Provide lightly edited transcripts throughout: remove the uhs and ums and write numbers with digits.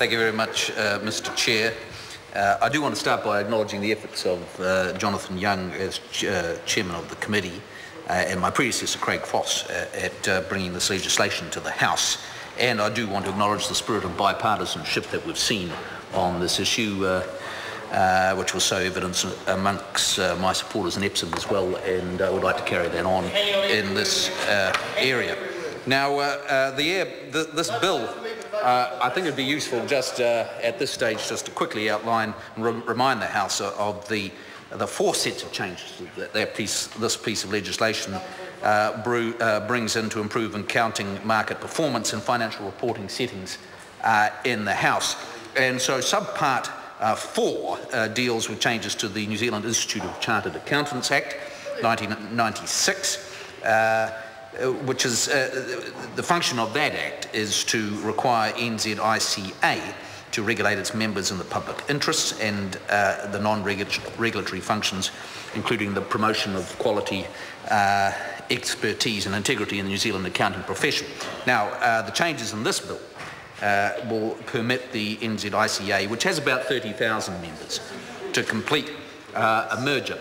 Thank you very much, Mr. Chair. I do want to start by acknowledging the efforts of Jonathan Young as Chairman of the Committee and my predecessor Craig Foss at bringing this legislation to the House. And I do want to acknowledge the spirit of bipartisanship that we've seen on this issue, which was so evident amongst my supporters in Epsom as well, and I would like to carry that on in this area. Now, this bill, I think it would be useful just at this stage just to quickly outline and remind the House of the four sets of changes that this piece of legislation brings in to improve accounting market performance and financial reporting settings in the House. And so subpart 4 deals with changes to the New Zealand Institute of Chartered Accountants Act 1996, which is the function of that act is to require NZICA to regulate its members in the public interest and the non-regulatory functions, including the promotion of quality, expertise and integrity in the New Zealand accounting profession. Now, the changes in this bill will permit the NZICA, which has about 30,000 members, to complete a merger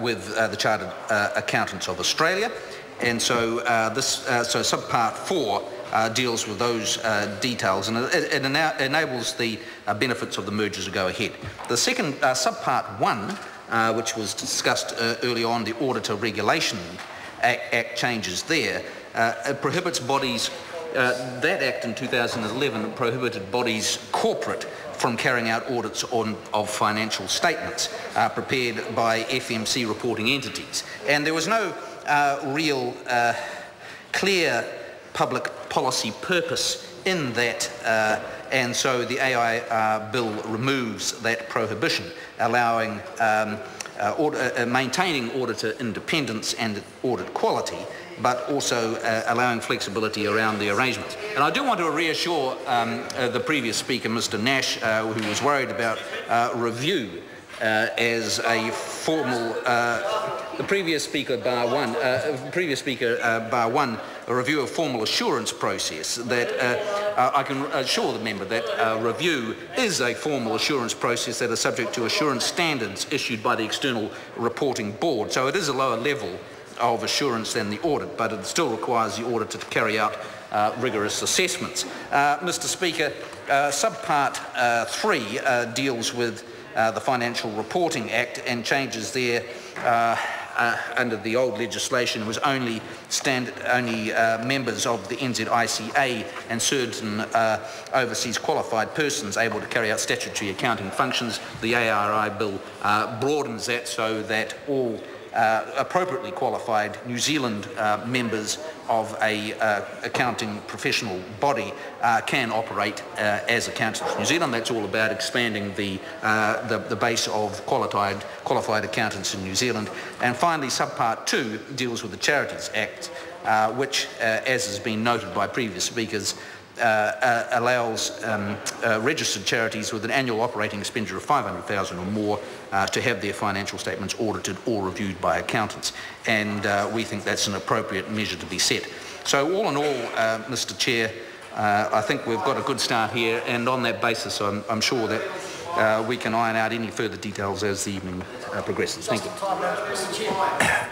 with the Chartered Accountants of Australia. And so so subpart 4 deals with those details, and it enables the benefits of the mergers to go ahead. The second subpart 1, which was discussed early on, the Auditor Regulation Act changes there, it prohibits bodies. That act in 2011 prohibited bodies corporate from carrying out audits of financial statements prepared by FMC reporting entities. And there was no real clear public policy purpose in that, and so the AI bill removes that prohibition, allowing maintaining auditor independence and audit quality, but also allowing flexibility around the arrangements. And I do want to reassure the previous speaker, Mr. Nash, who was worried about review as a formal, the previous speaker bar one, a review of formal assurance process, that I can assure the member that review is a formal assurance process that is subject to assurance standards issued by the External Reporting Board. So it is a lower level of assurance than the audit, but it still requires the auditor to carry out rigorous assessments. Mr. Speaker, subpart 3 deals with the Financial Reporting Act and changes there. Under the old legislation, was only members of the NZICA and certain overseas qualified persons able to carry out statutory accounting functions. The ARI bill broadens that so that all appropriately qualified New Zealand members of a accounting professional body can operate as accountants in New Zealand. That's all about expanding the base of qualified accountants in New Zealand. And finally, subpart 2 deals with the Charities Act, which, as has been noted by previous speakers, allows registered charities with an annual operating expenditure of $500,000 or more to have their financial statements audited or reviewed by accountants, and we think that's an appropriate measure to be set. So all in all, Mr. Chair, I think we've got a good start here, and on that basis I'm sure that we can iron out any further details as the evening progresses. Thank you.